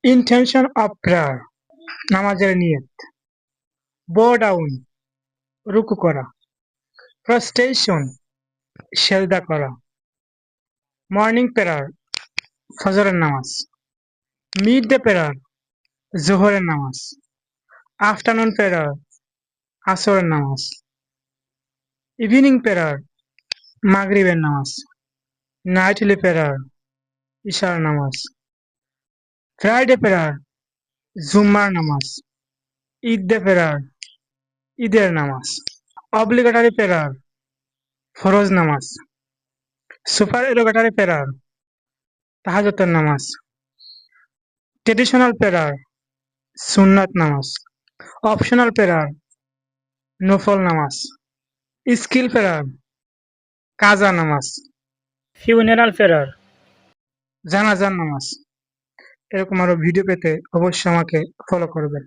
Intention of prayer, নামাজের নিয়ত। বো ডাউন, রুকু করা। প্রস্টেশন, সেজদা করা। মর্নিং প্রেয়ার, ফজরের নামাজ। মিড ডে প্রেয়ার, জোহরের নামাজ। আফটারনুন প্রেয়ার, আসরের নামাজ। ইভিনিং প্রেয়ার, মাগরিবের নামাজ। নাইটলি প্রেয়ার, ইশার নামাজ। ফ্রাইডে প্রেয়ার, জুম্মার নামাজ। ঈদ ডে প্রেয়ার, ঈদের নামাজ। অব্লিগেটরি প্রেয়ার, ফরজ নামাজ। সুপার এরোগেটরি প্রেয়ার, তাহাজ্জুদের নামাজ। ট্রেডিশনাল প্রেয়ার, সুন্নাত নামাজ। অপশনাল প্রেয়ার, নফল নামাজ। স্কিল প্রেয়ার, কাজা নামাজ। ফিউনারাল প্রেয়ার, জানাজার নামাজ। এরকম আরো ভিডিও পেতে অবশ্যই আমাকে ফলো করবেন।